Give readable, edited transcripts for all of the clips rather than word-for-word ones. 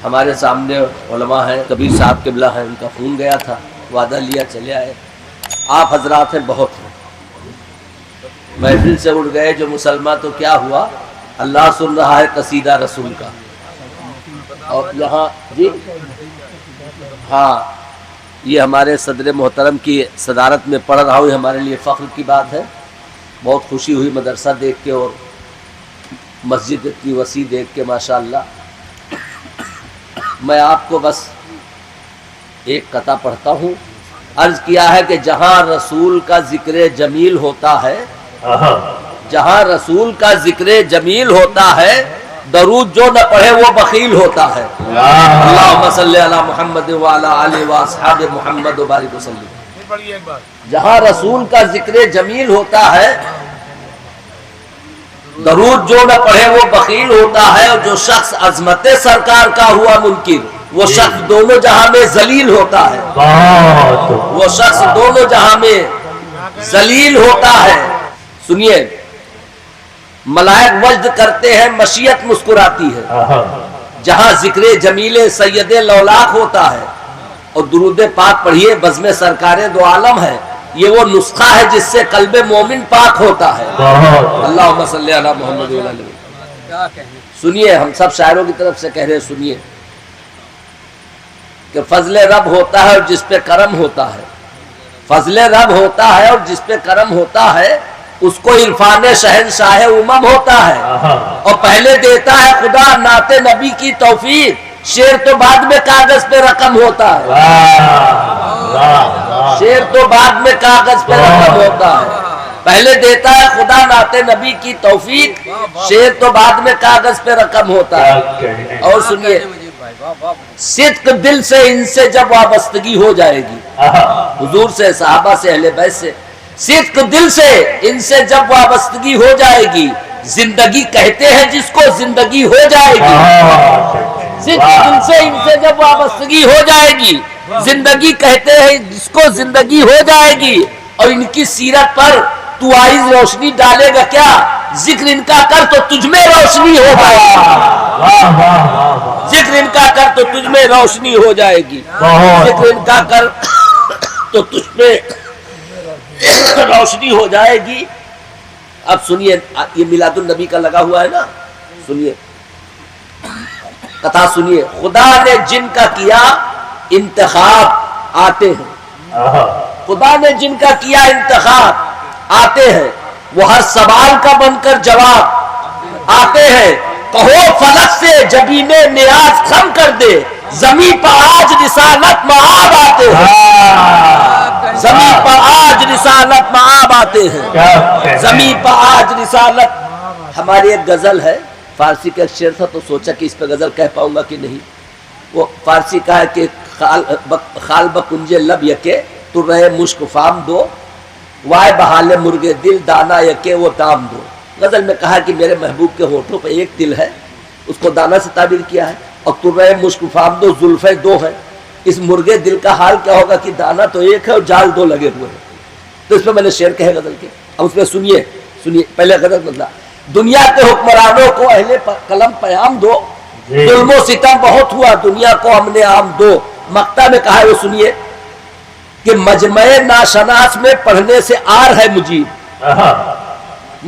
ہمارے سامنے علماء ہیں، کبیر صاحب قبلہ ہیں، ان کا خون گیا تھا، وعدہ لیا چلے آئے. آپ حضرات ہیں بہت ہیں، محفل سے اڑ گئے جو مسلمان تو کیا ہوا، اللہ سن رہا ہے قصیدہ رسول کا. اور یہاں جی ہاں یہ ہمارے صدر محترم کی صدارت میں پڑھ رہا ہوں، یہ ہمارے لیے فخر کی بات ہے. بہت خوشی ہوئی مدرسہ دیکھ کے اور مسجد اتنی وسیع دیکھ کے ماشاءاللہ. میں آپ کو بس ایک قطعہ پڑھتا ہوں. عرض کیا ہے کہ جہاں رسول کا ذکر جمیل ہوتا ہے، جہاں رسول کا ذکر جمیل ہوتا ہے، درود جو نہ پڑھے وہ بخیل ہوتا ہے. اللہم صلی علی محمد وعلی آلہ واصحاب محمد وبارک وسلم. جہاں رسول کا ذکر جمیل ہوتا ہے، درود جو نہ پڑھے وہ بخیل ہوتا ہے. اور جو شخص عظمت سرکار کا ہوا منکر، وہ شخص دونوں جہاں میں ذلیل ہوتا ہے. وہ شخص دونوں جہاں میں ذلیل ہوتا ہے. سنیے، ملائک وجد کرتے ہیں، مشیت مسکراتی ہے. جہاں ذکر جمیل سید لولاک ہوتا ہے اور درود پاک پڑھیے، بزم سرکار دو عالم ہے. یہ وہ نسخہ ہے جس سے قلب مومن پاک ہوتا ہے. اللہم صلی علی محمد وعلی آلہ وسلم. سنیے، ہم سب شاعروں کی طرف سے کہہ رہے ہیں، سنیے کہ فضل رب ہوتا ہے اور جس پہ کرم ہوتا ہے. فضل رب ہوتا ہے اور جس پہ کرم ہوتا ہے، اس کو عرفان شہنشاہ امم ہوتا ہے. اور پہلے دیتا ہے خدا نعت نبی کی توفیق، شعر تو بعد میں کاغذ پہ رقم ہوتا ہے. شعر تو بعد میں کاغذ پہ رقم ہوتا ہے. پہلے دیتا ہے خدا نعت نبی کی توفیق، شعر تو بعد میں کاغذ پہ رقم ہوتا ہے. اور سنیے، صدق دل سے ان سے جب وابستگی ہو جائے گی، حضور سے، صحابہ سے، اہل بیت سے، صدق دل سے ان سے جب وابستگی ہو جائے گی، زندگی کہتے ہیں جس کو زندگی ہو جائے گی. صدق دل سے ان سے جب وابستگی ہو جائے گی، زندگی کہتے ہیں جس کو زندگی ہو جائے گی. اور ان کی سیرت پر تو آئیز روشنی ڈالے گا کیا، ذکر ان کا کر تو تجھ میں روشنی ہو جائے گی. ذکر ان کا کر تو تجھ میں روشنی ہو جائے گی. ذکر ان کا کر تو تجھ میں روشنی ہو جائے گی. اب سنیے، یہ میلاد النبی کا لگا ہوا ہے نا، سنیے قطعہ سنیے. خدا نے جن کا کیا انتخاب آتے ہیں، خدا نے جن کا کیا انتخاب آتے ہیں، وہ ہر سوال کا بن کر جواب آتے ہیں. کہو فلک سے جبین نیاز خم کر دے، زمین پر آج رسالت معاب آتے ہیں. زمین پر آج رسالت معاب آتے ہیں. زمین پر آج رسالت. ہماری ایک غزل ہے، فارسی کا ایک شعر تھا تو سوچا کہ اس پہ غزل کہہ پاؤں گا کہ نہیں. وہ فارسی کا ہے کہ خال بکنجے لب یکے تو رہے مشک فام دو، وائے بحال مرغے دل دانا یکے وہ دام دو. غزل میں کہا کہ میرے محبوب کے ہونٹوں پہ ایک دل ہے، اس کو دانا سے تعبیر کیا ہے، اور ترے مشک فام دو زلفے دو ہے. اس مرغے دل کا حال کیا ہوگا کہ دانا تو ایک ہے اور جال دو لگے ہوئے ہیں. تو اس پہ میں نے شعر کہے غزل کے. اب اس میں سنیے، سنیے پہلے غزل بدلا. دنیا کے حکمرانوں کو اہل قلم پیام دو، ظلم و ستم بہت ہوا دنیا کو ہم نے عام دو. مقطع میں کہا ہے وہ سنیے کہ مجمع ناشناس میں پڑھنے سے آر ہے مجیب.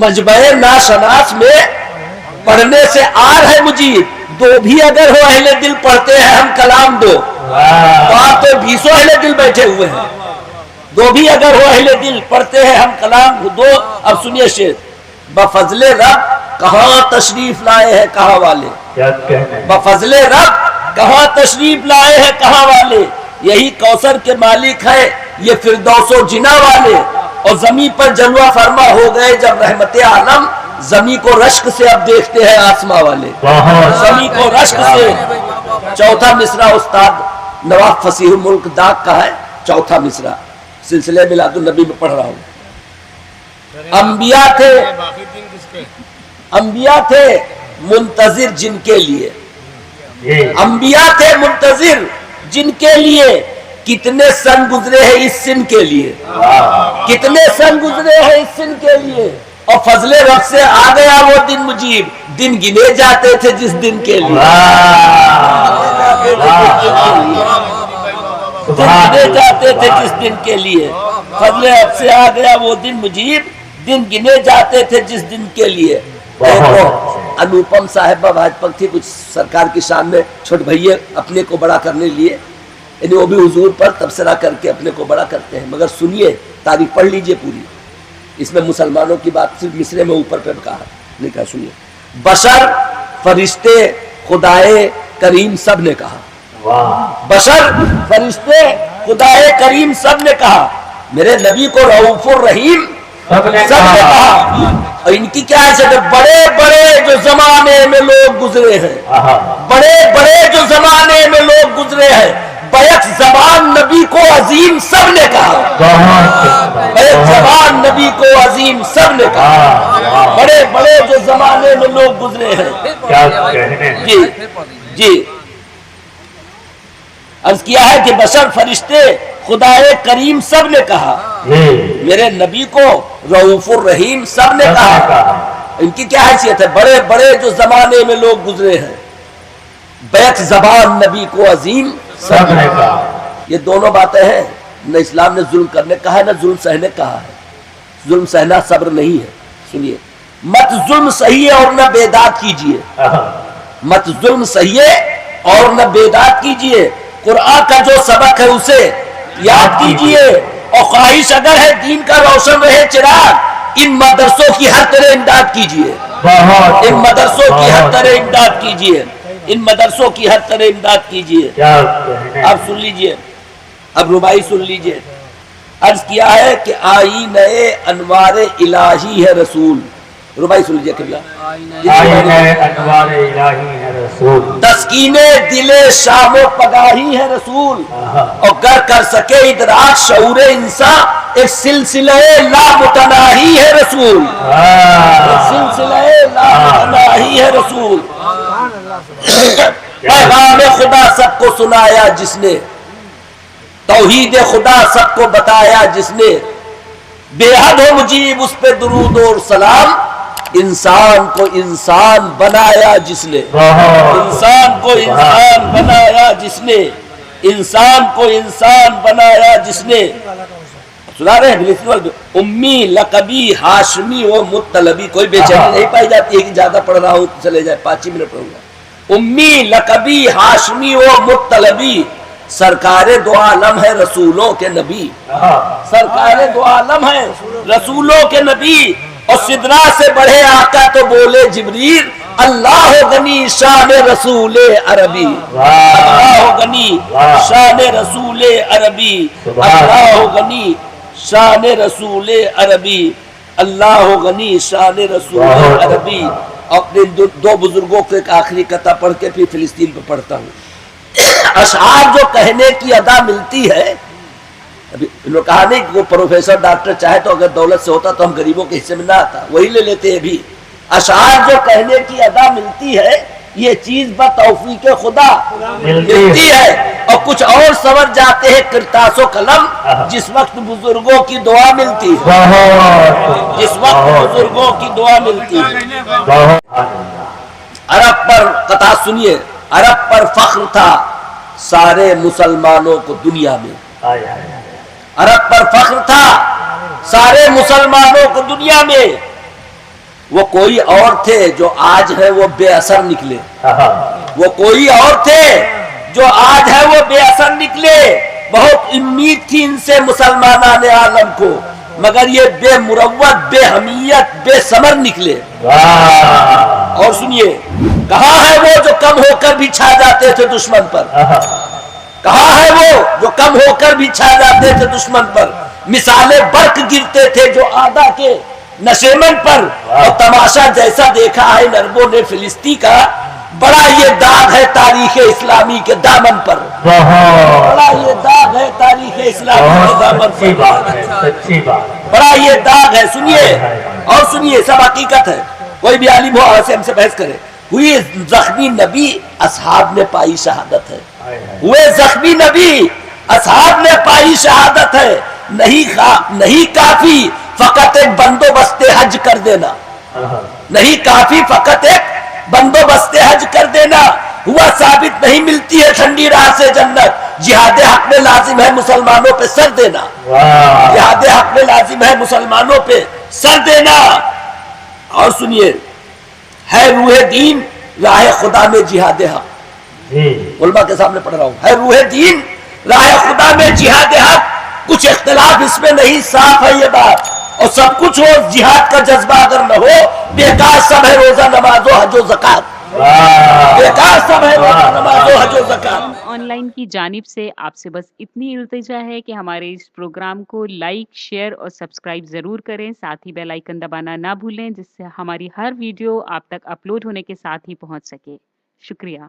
مجمع ناشناس میں پڑھنے سے آر ہے مجیب. دو بھی اگر ہو اہل دل پڑھتے ہیں ہم کلام دو. تو آپ تو 20 اہل دل بیٹھے ہوئے ہیں. دو بھی اگر ہو اہل دل پڑھتے ہیں ہم کلام دو. اب سنیے شعر. بفضل رب کہاں تشریف لائے ہیں کہاں والے. بفضل رب کہاں تشریف لائے ہیں کہاں والے. یہی کوثر کے مالک ہے یہ فردوس و جنا والے. اور زمین پر جلوہ فرما ہو گئے جب رحمت عالم، زمین کو رشک سے اب دیکھتے ہیں آسماں والے. زمین کو رشک سے. چوتھا مصرع استاد نواب فصیح الملک داغ کا ہے. چوتھا مصرع سلسلے میلاد النبی میں پڑھ رہا ہوں. انبیاء تھے منتظر جن کے لیے، انبیاء تھے منتظر جن کے لیے، کتنے سن گزرے ہیں اس سن کے لیے. کتنے سن گزرے ہیں اس سن کے لیے. اور فضل رب سے آ گیا وہ دن مجیب، دن گنے جاتے تھے جس دن کے لیے، گنے جاتے تھے جس دن کے لیے، فضل رب سے آ گیا وہ دن مجیب، دن گنے جاتے تھے جس دن کے لیے۔ انوپم صاحبہ واجپنتھی کچھ سرکار کی شان میں چھوٹ بھئیے اپنے کو بڑا کرنے لیے، یعنی وہ بھی حضور پر تبصرہ کر کے اپنے کو بڑا کرتے ہیں، مگر سنیے تاریخ پڑھ لیجئے پوری، اس میں مسلمانوں کی بات صرف مصرے میں اوپر پہ کہا نہیں کہا، سنیے۔ بشر، فرشتے، خدائے کریم سب نے کہا، بشر، فرشتے، خدائے کریم سب نے کہا، میرے نبی کو رؤوف الرحیم سب نے کہا۔ اور ان کی کیا ہے کہ بڑے بڑے جو زمانے میں لوگ گزرے ہیں، بڑے بڑے جو زمانے میں لوگ گزرے ہیں، بیک زبان نبی کو عظیم سب نے کہا، بیک زبان نبی کو عظیم سب نے کہا، بڑے بڑے جو زمانے میں لوگ گزرے ہیں۔ جی جی عرض کیا ہے کہ بشر، فرشتے، خدائے کریم سب نے کہا، میرے نبی کو رؤوف الرحیم سب نے کہا۔ ان کی کیا حیثیت ہے؟ بڑے بڑے جو زمانے میں لوگ گزرے ہیں، بیک زبان نبی کو عظیم سب نے کہا۔ یہ دونوں باتیں ہیں، نہ اسلام نے ظلم کرنے کہا ہے، نہ ظلم سہنے کہا ہے۔ ظلم سہنا صبر نہیں ہے۔ سنیے، مت ظلم سہیے اور نہ بیداد کیجیے، مت ظلم سہیے اور نہ بیداد کیجیے، قرآن کا جو سبق ہے اسے یاد کیجیے، اور خواہش اگر ہے دین کا روشن رہے چراغ، ان مدرسوں کی ہر طرح امداد کیجیے، ان مدرسوں کی ہر طرح امداد کیجیے، ان مدرسوں کی ہر طرح امداد کیجیے۔ اب سن لیجیے، اب ربائی سن لیجیے۔ عرض کیا ہے کہ آئینہ انوار الہی ہے رسول، ربائی سن لیجیے قبلہ، آئینہ انوار الہی ہے رسول، تسکین دل شام و پگاہی ہے رسول، اور گر کر سکے ادراک شعور انسان ایک سلسلہ لامتناہی ہے رسول، ایک سلسلہ لامتناہی ہے رسول۔ پیغام خدا سب کو سنایا جس نے، توحید خدا سب کو بتایا جس نے، بے حد ہو مجیب اس پہ درود اور سلام، انسان کو انسان بنایا جس نے، انسان کو انسان بنایا جس نے، انسان کو انسان بنایا جس نے۔ سنا رہے ہیں؟ امی، لقبی، ہاشمی و مطلبی، کوئی بے چینی نہیں پائی جاتی ہے کہ زیادہ پڑھ رہا ہوں چلے جائے، 5 ہی منٹ پڑھوں گا۔ امی، لقبی، ہاشمی و مطلبی، سرکار دو عالم ہے رسولوں کے نبی، سرکار دو عالم ہے رسولوں کے نبی، اور سدرا سے بڑھے آقا تو بولے جبریل، اللہ غنی شان رسول عربی، اللہ غنی شان رسول عربی، اللہ غنی شان رسول عربی، اللہ غنی شان رسول عربی۔ اپنے دو بزرگوں کو ایک آخری قطعہ پڑھ کے پھر فلسطین پہ پڑھتا ہوں۔ اشعار جو کہنے کی ادا ملتی ہے، ابھی انہوں نے کہا نہیں کہ وہ پروفیسر ڈاکٹر چاہے تو اگر دولت سے ہوتا تو ہم غریبوں کے حصے میں نہ آتا، وہی لے لیتے ہیں بھی۔ اشعار جو کہنے کی ادا ملتی ہے، یہ چیز بتوفیق خدا ملتی ہے، اور کچھ اور سور جاتے ہیں کرتاس و قلم جس وقت بزرگوں کی دعا ملتی ہے، جس وقت بزرگوں کی دعا ملتی ہے۔ عرب پر قطعہ سنیے، عرب پر فخر تھا سارے مسلمانوں کو دنیا میں، عرب پر فخر تھا سارے مسلمانوں کو دنیا میں، وہ کوئی اور تھے جو آج ہے وہ بے اثر نکلے، وہ کوئی اور تھے جو آج ہے وہ بے اثر نکلے، بہت امید تھی ان سے مسلمانان عالم کو، مگر یہ بے مروت، بے حمیت، بے ثمر نکلے۔ اور سنیے، کہاں ہے وہ جو کم ہو کر بھی چھا جاتے تھے دشمن پر، کہاں ہے وہ جو کم ہو کر بھی چھا جاتے تھے دشمن پر، مثالیں برق گرتے تھے جو آدھا کے نشیمن پر، اور تماشا جیسا دیکھا ہے نربوں نے فلسطین کا، بڑا یہ داغ ہے تاریخ اسلامی کے دامن پر، بڑا یہ داغ ہے تاریخ اسلامی کے دامن پر، بڑا یہ داغ ہے۔ سنیے اور سنیے، سب حقیقت ہے، کوئی بھی عالم ہو ہم سے بحث کرے۔ ہوئی زخمی نبی اصحاب نے پائی شہادت ہے، ہوئے زخمی نبی اصحاب نے پائی شہادت ہے، نہیں کافی فقط ایک بندوبست حج کر دینا نہیں کافی، فقط ایک بندوبست حج کر دینا ہوا ثابت نہیں ملتی ہے ٹھنڈی راہ سے جنت. جہاد حق میں لازم ہے مسلمانوں پہ سر دینا، جہاد حق میں لازم ہے مسلمانوں پہ سر دینا. اور سنیے، ہے روح دین راہ خدا میں جہاد حق، علماء کے سامنے پڑھ رہا ہوں، ہے روح دین راہ خدا میں جہاد حق. کچھ اختلاف اس میں نہیں، صاف ہے یہ بات. اور سب کچھ ہو، جہاد کا جذبہ اگر نہ ہو، بیکار سب ہے روزہ نماز و حج و زکات، بیکار سب ہے روزہ نماز و حج و زکات. آن لائن کی جانب سے آپ سے بس اتنی التجا ہے کہ ہمارے اس پروگرام کو لائک، شیئر اور سبسکرائب ضرور کریں. ساتھ ہی بیل آئیکن دبانا نہ بھولیں، جس سے ہماری ہر ویڈیو آپ تک اپلوڈ ہونے کے ساتھ ہی پہنچ سکے. شکریہ.